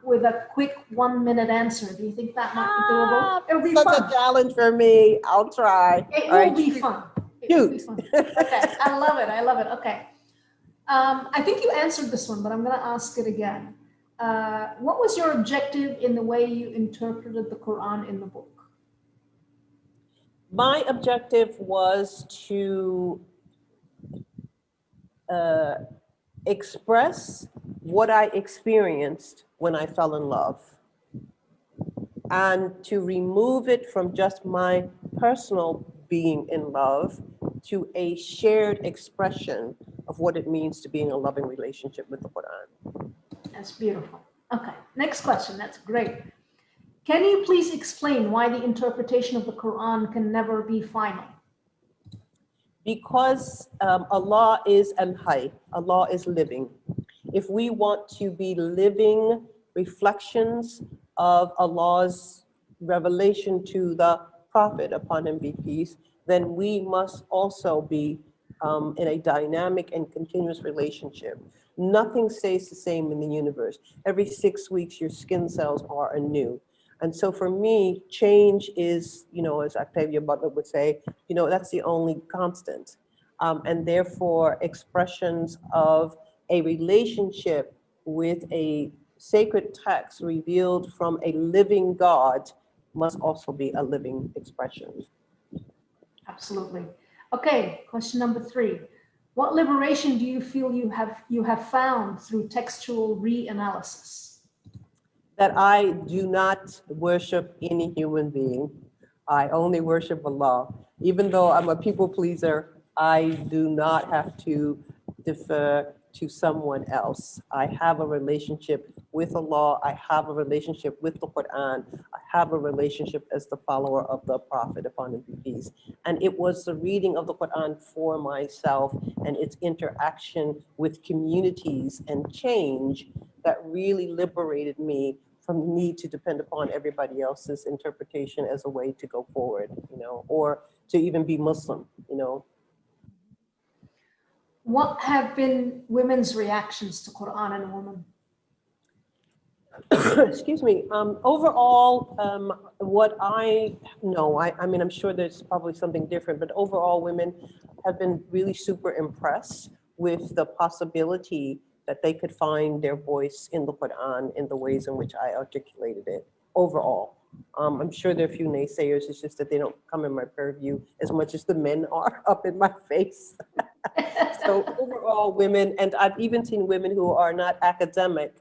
A: with a quick 1 minute answer. Do you think that might be doable?
B: Ah,
A: It'll be
B: such a
A: fun.
B: challenge for me. I'll try.
A: It
B: All
A: will
B: right,
A: be fun. It will be
B: shoot.
A: fun. Okay. I love it. I love it. Okay. I think you answered this one, but I'm going to ask it again. What was your objective in the way you interpreted the Quran in the book?
B: My objective was to uh, express what I experienced when I fell in love, and to remove it from just my personal being in love to a shared expression of what it means to be in a loving relationship with the Quran.
A: That's beautiful. Okay. Next question. That's great. Can you please explain why the interpretation of the Quran can never be final?
B: Because Allah is al-Hayy, Allah is living. If we want to be living reflections of Allah's revelation to the Prophet, upon him be peace, then we must also be in a dynamic and continuous relationship. Nothing stays the same in the universe. Every 6 weeks, your skin cells are anew. And so for me, change is, as Octavia Butler would say, that's the only constant. And therefore, expressions of a relationship with a sacred text revealed from a living God must also be a living expression.
A: Absolutely. Okay, question number 3. What liberation do you feel you have found through textual reanalysis?
B: That I do not worship any human being. I only worship Allah. Even though I'm a people pleaser, I do not have to defer to someone else. I have a relationship with Allah. I have a relationship with the Quran. I have a relationship as the follower of the Prophet, upon him be peace. And it was the reading of the Quran for myself and its interaction with communities and change that really liberated me from the need to depend upon everybody else's interpretation as a way to go forward, or to even be Muslim.
A: What have been women's reactions to Quran and women?
B: Excuse me. Overall, what I know, I mean, I'm sure there's probably something different, but overall, women have been really super impressed with the possibility that they could find their voice in the Quran in the ways in which I articulated it overall. I'm sure there are a few naysayers, it's just that they don't come in my purview as much as the men are up in my face. So overall, women, and I've even seen women who are not academic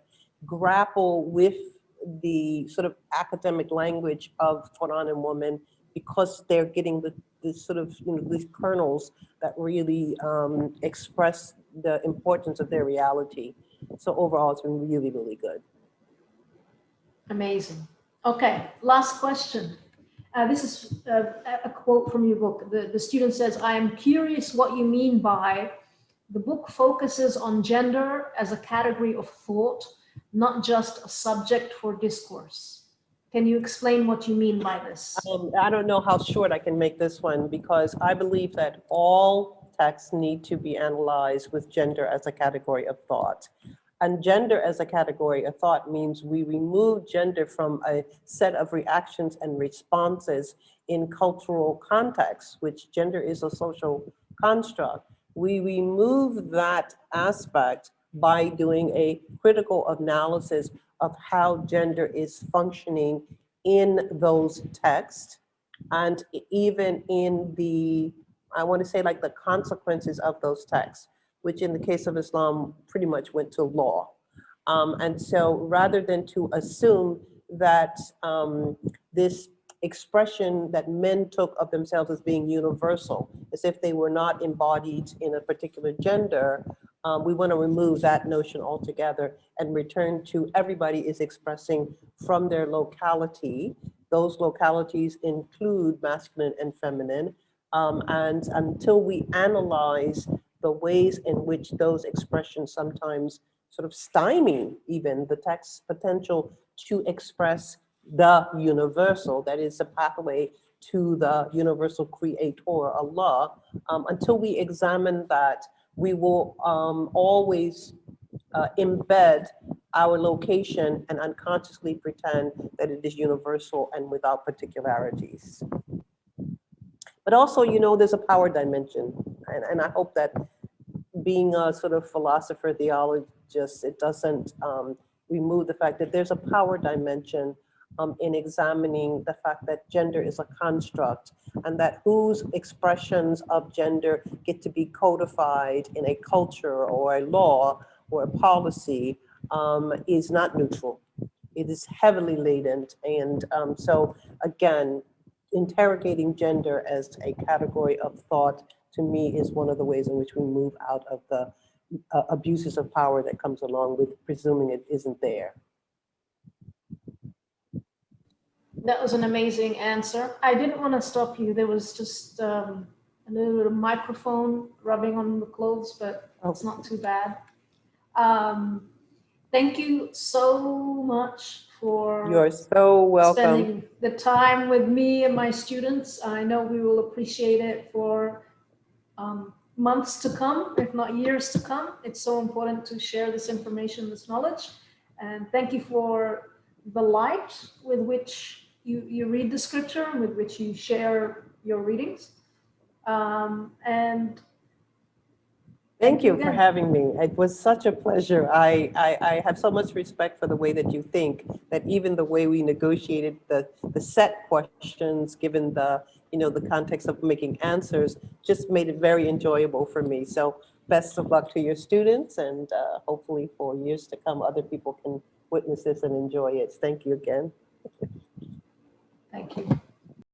B: grapple with the sort of academic language of Quran and woman, because they're getting the sort of, these kernels that really express the importance of their reality. So overall, it's been really, really good.
A: Amazing. Okay, last question. This is a quote from your book. The student says, I am curious what you mean by the book focuses on gender as a category of thought, not just a subject for discourse. Can you explain what you mean by this?
B: I don't know how short I can make this one, because I believe that all texts need to be analyzed with gender as a category of thought. And gender as a category of thought means we remove gender from a set of reactions and responses in cultural contexts, which gender is a social construct. We remove that aspect by doing a critical analysis of how gender is functioning in those texts, and even in the, I want to say, like the consequences of those texts, which in the case of Islam pretty much went to law. And so rather than to assume that this expression that men took of themselves as being universal, as if they were not embodied in a particular gender, we want to remove that notion altogether and return to everybody is expressing from their locality. Those localities include masculine and feminine. And until we analyze the ways in which those expressions sometimes sort of stymie even the text's potential to express the universal, that is the pathway to the universal creator, Allah, until we examine that, we will always embed our location and unconsciously pretend that it is universal and without particularities. But also, there's a power dimension. And I hope that being a sort of philosopher, theologist, it doesn't remove the fact that there's a power dimension in examining the fact that gender is a construct and that whose expressions of gender get to be codified in a culture or a law or a policy is not neutral. It is heavily latent. And so again, interrogating gender as a category of thought to me is one of the ways in which we move out of the abuses of power that comes along with presuming it isn't there.
A: That was an amazing answer. I didn't want to stop you. There was just a little bit of microphone rubbing on the clothes, but it's not too bad. Thank you so much for
B: You're so welcome.
A: spending the time with me and my students. I know we will appreciate it for months to come, if not years to come. It's so important to share this information, this knowledge. And thank you for the light with which you read the scripture, with which you share your readings. And
B: Thank you for having me. It was such a pleasure. I have so much respect for the way that you think, that even the way we negotiated the set questions, given the context of making answers, just made it very enjoyable for me. So best of luck to your students, and hopefully for years to come, other people can witness this and enjoy it. Thank you again.
A: Thank you.